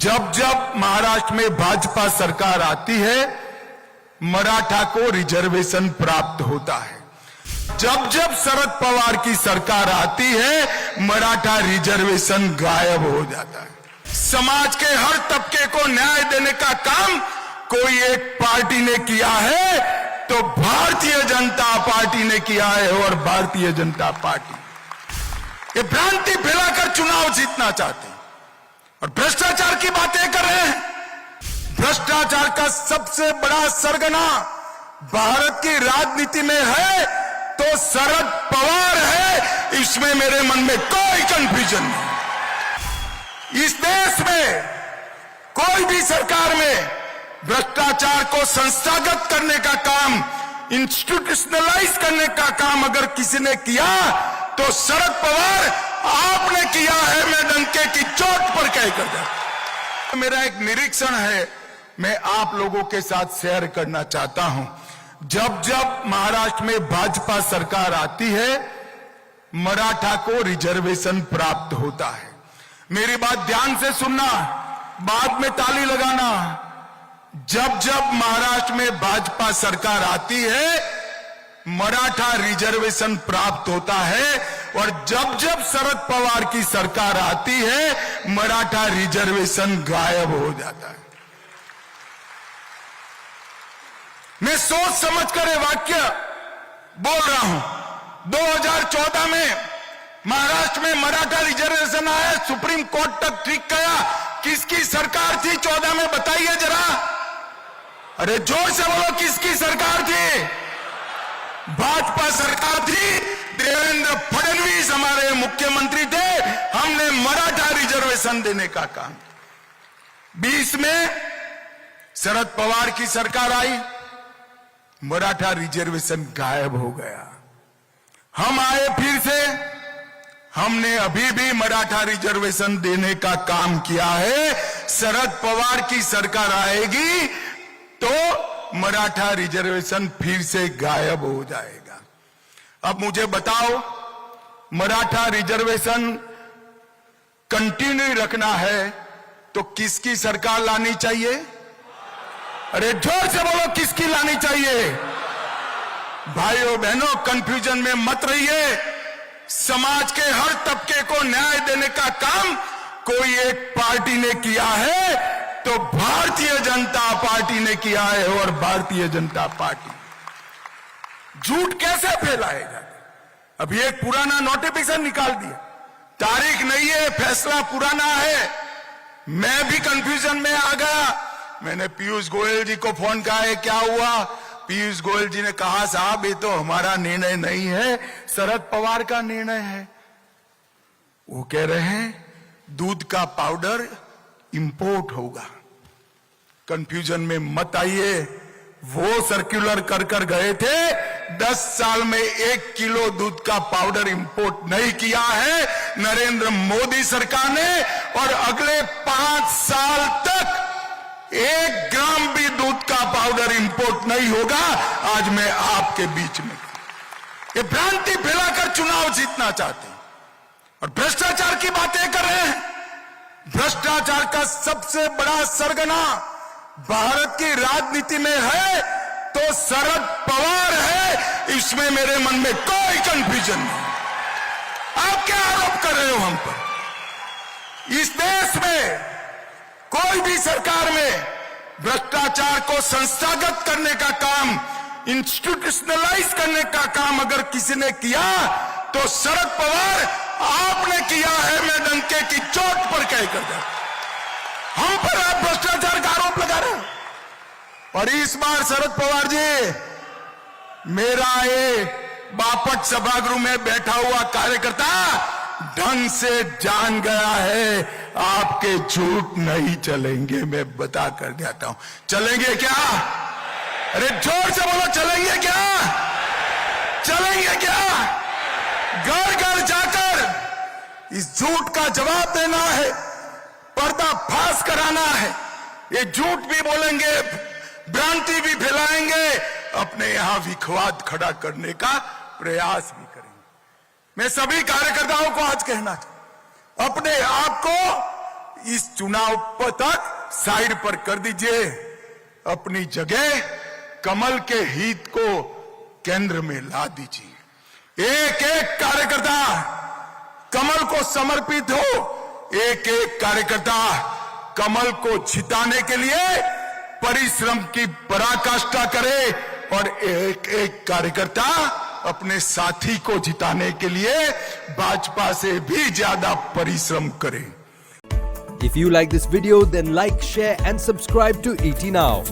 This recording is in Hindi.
जब जब महाराष्ट्र में भाजपा सरकार आती है, मराठा को रिजर्वेशन प्राप्त होता है। जब जब शरद पवार की सरकार आती है, मराठा रिजर्वेशन गायब हो जाता है। समाज के हर तबके को न्याय देने का काम कोई एक पार्टी ने किया है तो भारतीय जनता पार्टी ने किया है। और भारतीय जनता पार्टी ये भ्रांति फैलाकर चुनाव जीतना चाहते हैं और भ्रष्टाचार की बातें कर रहे हैं। भ्रष्टाचार का सबसे बड़ा सरगना भारत की राजनीति में है तो शरद पवार है, इसमें मेरे मन में कोई कंफ्यूजन नहीं। इस देश में कोई भी सरकार में भ्रष्टाचार को संस्थागत करने का काम, इंस्टीट्यूशनलाइज करने का काम अगर किसी ने किया तो शरद पवार आपने किया है। मैं डंके की चोट पर कहकर जाता। मेरा एक निरीक्षण है, मैं आप लोगों के साथ शेयर करना चाहता हूं। जब जब महाराष्ट्र में भाजपा सरकार आती है, मराठा को रिजर्वेशन प्राप्त होता है। मेरी बात ध्यान से सुनना, बाद में ताली लगाना। जब जब महाराष्ट्र में भाजपा सरकार आती है, मराठा रिजर्वेशन प्राप्त होता है। और जब जब शरद पवार की सरकार आती है, मराठा रिजर्वेशन गायब हो जाता है। मैं सोच समझकर ये वाक्य बोल रहा हूं। 2014 में महाराष्ट्र में मराठा रिजर्वेशन आया, सुप्रीम कोर्ट तक ठीक गया। किसकी सरकार थी 14 में, बताइए जरा। अरे जोर से बोलो, किसकी सरकार थी? भाजपा सरकार थी। देवेंद्र फडणवीस हमारे मुख्यमंत्री थे। हमने मराठा रिजर्वेशन देने का काम। 20 में शरद पवार की सरकार आई, मराठा रिजर्वेशन गायब हो गया। हम आए फिर से, हमने अभी भी मराठा रिजर्वेशन देने का काम किया है। शरद पवार की सरकार आएगी तो मराठा रिजर्वेशन फिर से गायब हो जाएगा। अब मुझे बताओ, मराठा रिजर्वेशन कंटिन्यू रखना है तो किसकी सरकार लानी चाहिए? अरे जोर से बोलो, किसकी लानी चाहिए? भाइयों बहनों, कंफ्यूजन में मत रहिए। समाज के हर तबके को न्याय देने का काम कोई एक पार्टी ने किया है तो भारतीय जनता पार्टी ने किया है। और भारतीय जनता पार्टी झूठ कैसे फैलाएगा? अभी एक पुराना नोटिफिकेशन निकाल दिया, तारीख नहीं है, फैसला पुराना है। मैं भी कंफ्यूजन में आ गया। मैंने पीयूष गोयल जी को फोन किया है, क्या हुआ? पीयूष गोयल जी ने कहा, साहब ये तो हमारा निर्णय नहीं है, शरद पवार का निर्णय है। वो कह रहे हैं दूध का पाउडर इंपोर्ट होगा। कंफ्यूजन में मत आइए। वो सर्कुलर कर कर गए थे, 10 साल में 1 किलो दूध का पाउडर इंपोर्ट नहीं किया है नरेंद्र मोदी सरकार ने। और अगले 5 साल तक 1 ग्राम भी दूध का पाउडर इंपोर्ट नहीं होगा। आज मैं आपके बीच में ये भ्रांति फैलाकर चुनाव जीतना चाहते हैं और भ्रष्टाचार की बातें कर रहे हैं। भ्रष्टाचार का सबसे बड़ा सरगना भारत की राजनीति में है तो शरद पवार है, इसमें मेरे मन में कोई कंफ्यूजन नहीं। आप क्या आरोप कर रहे हो हम पर? इस देश में कोई भी सरकार में भ्रष्टाचार को संस्थागत करने का काम, इंस्टीट्यूशनलाइज करने का काम अगर किसी ने किया तो शरद पवार आपने किया है। मैं डंके की चोट पर कहकर जाता। हम पर आप भ्रष्टाचार का आरोप लगा रहे हैं। और इस बार शरद पवार जी, मेरा ये बापट सभागृह में बैठा हुआ कार्यकर्ता ढंग से जान गया है, आपके झूठ नहीं चलेंगे। मैं बता कर जाता हूं, चलेंगे क्या? अरे जोर से बोलो, चलेंगे क्या? चलेंगे क्या? घर घर जाकर इस झूठ का जवाब देना है, पर्दाफाश कराना है। ये झूठ भी बोलेंगे, भ्रांति भी फैलाएंगे, अपने यहां विखवाद खड़ा करने का प्रयास भी करेंगे। मैं सभी कार्यकर्ताओं को आज कहना चाहता हूं, अपने आप को इस चुनाव तक साइड पर कर दीजिए, अपनी जगह कमल के हित को केंद्र में ला दीजिए। एक एक कार्यकर्ता कमल को समर्पित हो, एक एक कार्यकर्ता कमल को जिताने के लिए परिश्रम की पराकाष्ठा करे और एक एक कार्यकर्ता अपने साथी को जिताने के लिए भाजपा से भी ज्यादा परिश्रम करे। If you like this video, then like, share and subscribe to ET Now.